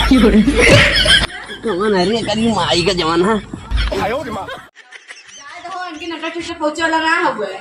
अरे कल माई का जमाना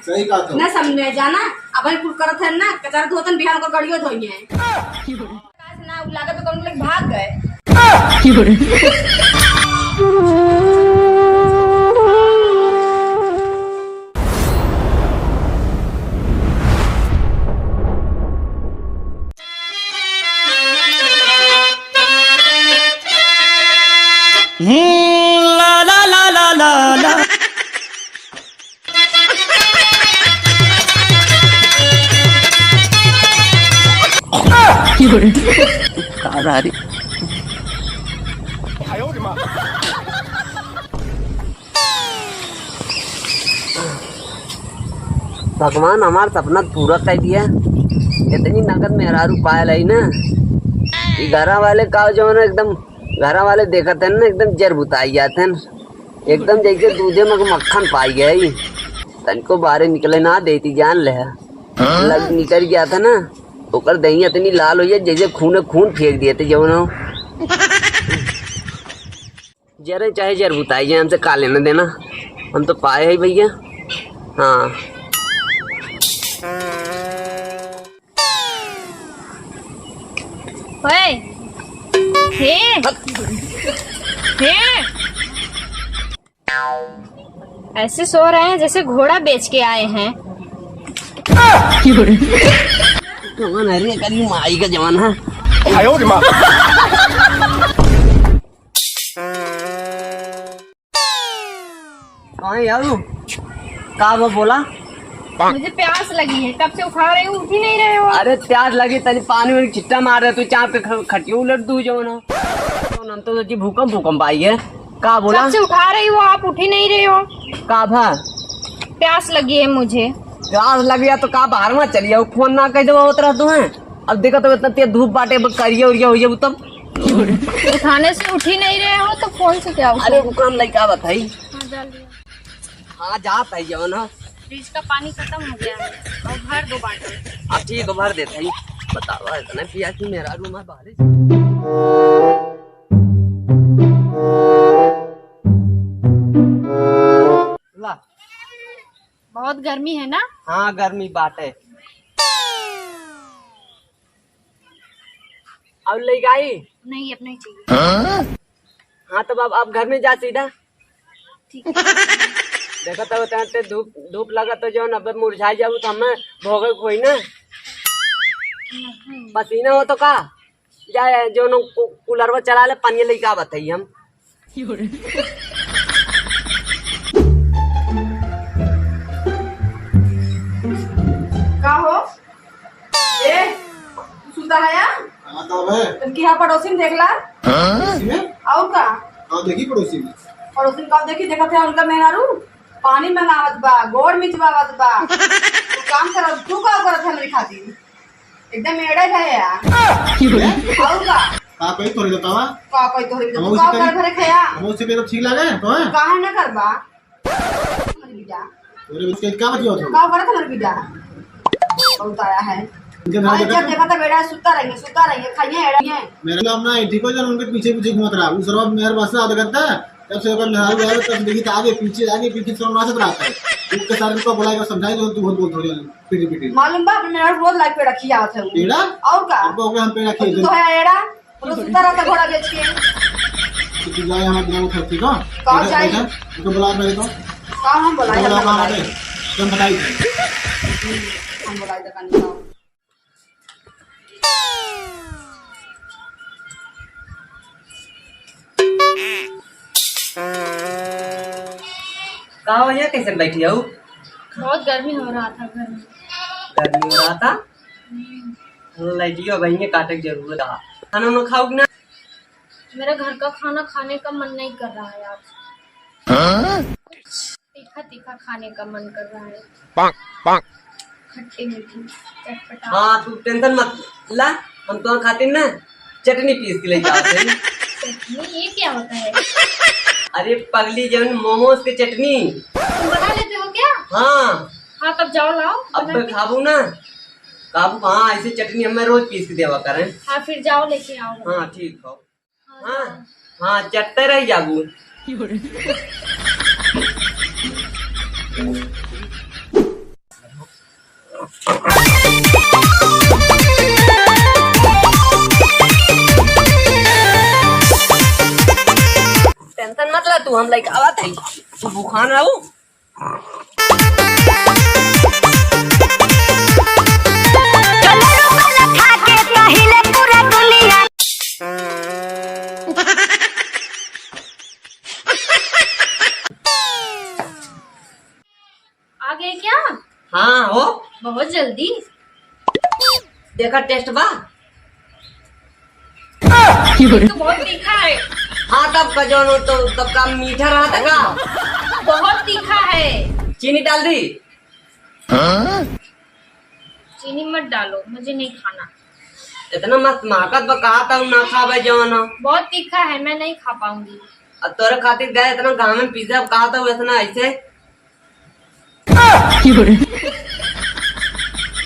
सही कहा तो ना समझे जाना अपन कुल करत है ना कचरा धोतन बिहान को गड़ियो धोई है ना लागत तो कौन लोग भाग गए। ला ला ला ला ला ला भगवान हमार सपना पूरा कर दिया। इतनी नगद मेहरारू पायल है ना घरा वाले का जो ना एकदम घरा वाले देखते हैं ना एकदम जर बुताई जाते हैं एकदम जैसे दूधे में मक्खन पाई गया तनको बाहर निकले ना देती जान ले लग निकल गया था ना ओकर दही इतनी लाल हो जाए जैसे खून फेंक दिए थे जो ना जरे चाहे जर बुताई जाए हमसे का लेना देना हम तो पाए है भैया। हाँ हे ऐसे सो रहे हैं जैसे घोड़ा बेच के आए हैं। अरे कल माई का जमाना कहाँ यार का वो बोला मुझे प्यास लगी है कब से उठा रही हूँ उठ ही नहीं रहे हो। अरे प्यास लगी तनी पानी में छिट्टा मार रहे तू चाह पे खटियो उलट दू जो ना तो जी भूकंप आई है का बोला कब से उठा रही हो आप उठ ही नहीं रहे हो। का भा प्यास लगी है मुझे। प्यास लग गया तो का बाहर में चलिए फोन ना कह दो उतरा तू है अब देखा तो इतना तेज धूप बाटे करिए उरिया हो तब उठाने से उठ ही नहीं रहे हो तो फोन से क्या अरे वो काम नहीं का बताई हाँ जाता है जो ना फ्रिज का पानी खत्म हो गया है और भर दो बाल्टी। अब ठीक भर देता ही बतावा इतना पिया कि मेरा रूम है बारिश ला बहुत गर्मी है ना। हाँ गर्मी बात है अब ले गई नहीं अब नहीं चाहिए। हाँ तो अब घर में जा सीधा ठीक है। देखा तो धूप लगा तो जो अब मुरझा जाऊ तो हमें भोगे कोई ना पसीना हो तो का जाए जो न कूलर में चला ले पानी ले का बताइए हम का हो ए सुता है या तुमकी यहाँ पड़ोसी में देखला और का देखी पड़ोसी में पड़ोसी का देखी देखा थे उनका मेहरारू पानी मंगावत बा गोड़ मिचवावत बा तू काम कर तू का करत है मेरी खातिर एकदम एड़े है यार और का कोई तोरी बतावा का कोई तोरी तू का कर घरे खया हम उससे के तो ठीक लगे तो है काहे ना करबा मर बिजा तोरे उसके का बतियो तो का करत मर बिजा बहुत आया है जब देखा था बेटा सुता रहेंगे खाइए एड़े मेरे नाम ना ठीक हो जान उनके पीछे पीछे घूमत रहा उस रोज मेरे बस आधा घंटा तब से अगर नहाल गया तब देखी तो आगे पीछे सब नाचत रहता है उसके सारे को बुलाएगा समझाई जो तू बहुत बोल थोड़ी पीटी मालूम बा मेरा रोज लाइफ पे रखी आवत है पेड़ा और का अब हम पे रखी तो है एड़ा वो सुता रहता घोड़ा बेच के तू जाए हमारे गांव खर्ची का कहां जाए तो बुला मेरे को का हम बुलाए तुम बताई हम बुलाए दुकान का कहा वजह कैसे बैठी हो बहुत गर्मी हो रहा था घर में। गर्मी हो रहा था लाइटियो बहने काटे की जरूरत था खाना उन्हें खाओगे ना मेरा घर का खाना खाने का मन नहीं कर रहा है आज। तीखा तीखा खाने का मन कर रहा है खट्टी मीठी चटपटा। हाँ तू टेंशन मत ला हम तो खाते ना चटनी पीस के ले जाते हैं। चटनी ये क्या होता है। अरे पगली जन मोमोज की चटनी तुम बना लेते हो क्या। हाँ हाँ तब जाओ लाओ अब तो खाबू ना काबू। हाँ ऐसी चटनी हमें रोज पीस के देवा करें। हाँ फिर जाओ लेके आओ। हाँ ठीक हो। हाँ हाँ चटते रही जाबू। टेंशन मत ले तू, हम लाइक आवत है तू बुखान रहू। आ गए क्या? हाँ हो बहुत जल्दी। देखा टेस्ट बा। तो बहुत तीखा है। हाँ तब का जो तो तब का मीठा रहा था का। बहुत तीखा है। चीनी डाल दी। चीनी मत डालो, मुझे नहीं खाना। इतना मस्त महकत बा, कहा था ना खावे जवाना। बहुत तीखा है, मैं नहीं खा पाऊंगी। अब तोरे खातिर गए इतना गाँव में पिज्जा कहा था वैसा ऐसे।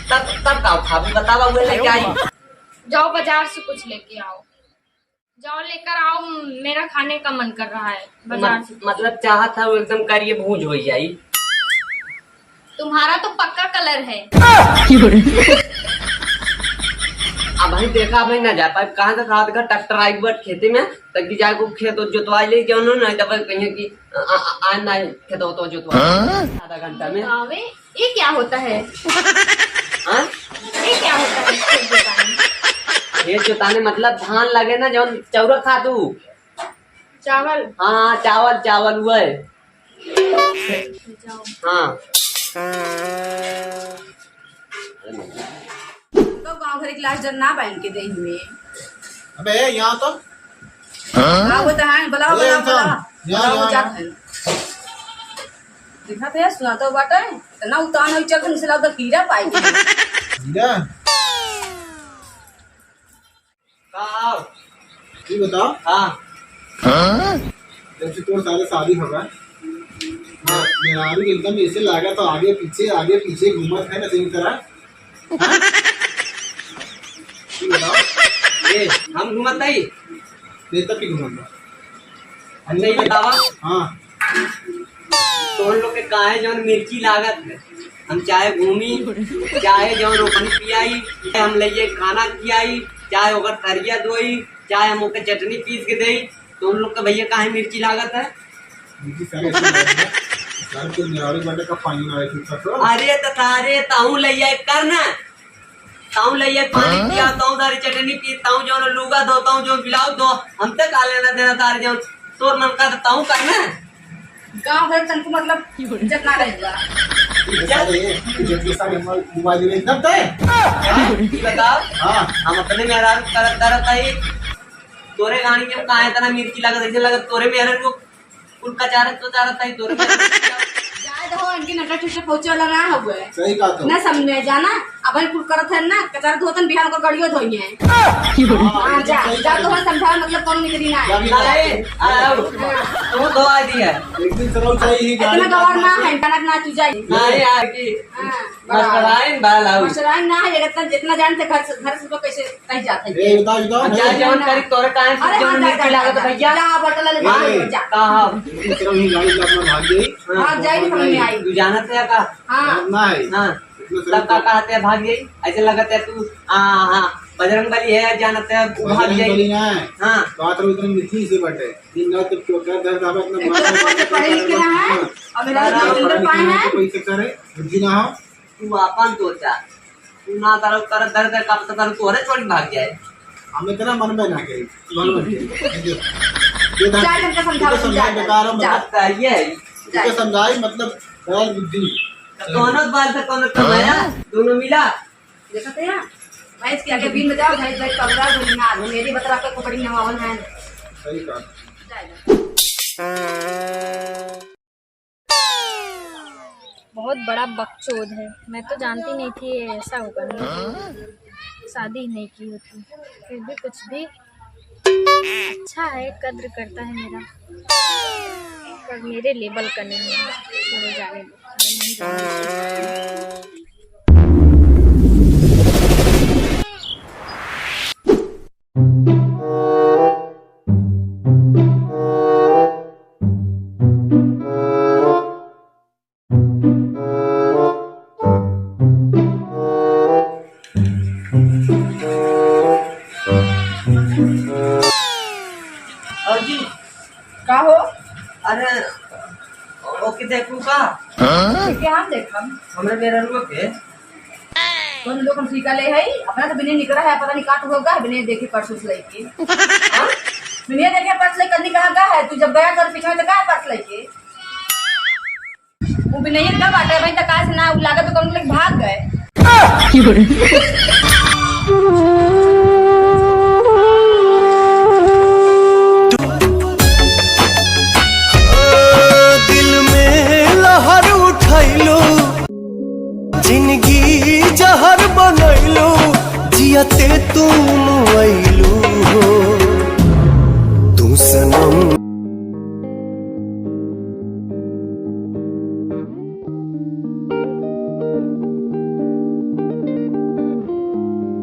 तब का खाबू बतावा वो लेके आई। जाओ बाजार से कुछ लेके आओ। जाओ लेकर आओ, मेरा खाने का मन कर रहा है बाजार से। मतलब चाहत था वो एकदम करिए भूज हो जाई। तुम्हारा तो पक्का कलर है। अब भाई देखा भाई ना जा पाए कहाँ से खाद का ट्रैक्टर आई बट खेती में तक जाए को खेत जोतवाई ले जाओ ना तब कहीं की आ ना खेत तो जोतवा आधा घंटा में। आवे ये क्या होता है? हाँ ये क्या होता है खेत जोताने? खेत जोताने मतलब धान लगे ना जो चौरा खा तू। चावल। हाँ चावल चावल हुआ है। जाओ। हाँ तो गाँव घर क्लास डर ना बाइन के दे हुए। अबे यहाँ तो हाँ वो तो है, बुलाओ बुलाओ बुलाओ यहाँ बुलाओ जात है। देखा थे सुना तो बात है इतना उतान हो चल से लगा कीड़ा पाई गई। हीरा कहाँ ये बताओ हाँ जब से तोर सारे शादी होगा मेरा आदमी एकदम ऐसे लगा तो आगे पीछे घूमत है ना सही तरह। ये बताओ ये हम घूमत नहीं देर तक की घूमत अच्छा ये बतावा हाँ तो लोग के काहे जौन मिर्ची लागत है हम चाहे घूमी चाहे जौन रोपनी पियाई हम ले खाना खियाई चाहे ओकर थरिया धोई चाहे हम ओके चटनी पीस के देई तो उन लोग के भैया काहे मिर्ची लागत है। सारे तो निराली बंदे का पानी ना रखी तो अरे तो तारे ताऊ ले करना ताऊ ले पानी पिया ताऊ तारी चटनी पी ताऊ जौन लुगा धो ताऊ जौन पिलाओ दो हम तक आ लेना देना तारे जौन तोर मन का ताऊ करना गाँव घर तनको मतलब इज्जत ना रहेगा। मोबाइल में एकदम तय बताओ हाँ हम अपने मेहरान करत करत आई तोरे गाड़ी के काहे तना मिर्ची लागत ऐसे लागत तोरे मेहरान को कुल कचारत तो चारत आई तोरे जाए तो इनके नटा ठुसे पहुंचे वाला ना हुए सही कहा तो ना समझ में जाना अब कुल करत है ना कचार धोतन बिहान को गड़ियो धोई है। हां जा जा तो समझा मतलब कौन निकली ना है तू धोआ दी है एक दिन चलो चाहिए ही गाड़ी इतना गवर ना है टनक ना तू जाई। हां यार की मस्कराइन बालाऊ मशराइन ना है इतना जितना जानते घर से तो कैसे कहीं जाते हैं। ए बताओ क्या जौन करी तोरे काहे अरे जौन हाँ मिर्ची लागत भैया जा बटल ले जा कहा चलो ही गाड़ी का अपना भाग गई भाग जाएगी समझ में आई। तू जानत है का हाँ ना है हाँ तब का कहते हैं भाग गई ऐसे लगता है तू हाँ बजरंग बली है जानते हैं भाग जाएगी। हाँ बात रही इतनी मिठी से बटे दिन रात तो क्या दर्द आवे अपना पढ़े लिखे ना है और मेरा इंटर पाए हैं कोई चक्कर है बुद्धि ना हो तू अपन सोचा तू ना तारा कर दर्द का पता तारा तोरे थोड़ी भाग जाए हम इतना मन में ना करी मन में ये चार घंटे समझाओ बेकार हो बात सही है तो समझाई मतलब खयाल बुद्धि कौन बाल से कौन कमाया दोनों मिला देखा थे यार भैंस के आगे बीन बजाओ भैंस भैंस पगड़ा गुलिया मेरी बतरा के कपड़ी नवावन है सही कहा बहुत बड़ा बकचोद है। मैं तो जानती नहीं थी ये ऐसा होगा। नहीं शादी ही नहीं की होती फिर भी कुछ भी अच्छा है, कद्र करता है मेरा, पर मेरे लेवल का नहीं है। छोड़ो जाने दो, मैं नहीं जानती। और जी का हो अरे ओके देखू का के हम देखम हमरे मेरा रुक के कौन लोग हम सीखा ले है अपना तो बिने निकला है पता नहीं काट होगा बिने देखे परसों से लेके हां बिने देखे परसों ले कदी कहां का है तू जब गया तो पीछे में तो का परसों लेके वो बिने का बाटे भाई तो का से ना लागत तो कौन लोग भाग गए दिल में लहर उठैलो जिंदगी जहर बनैलो जियते तुम अइलू हो तू सनम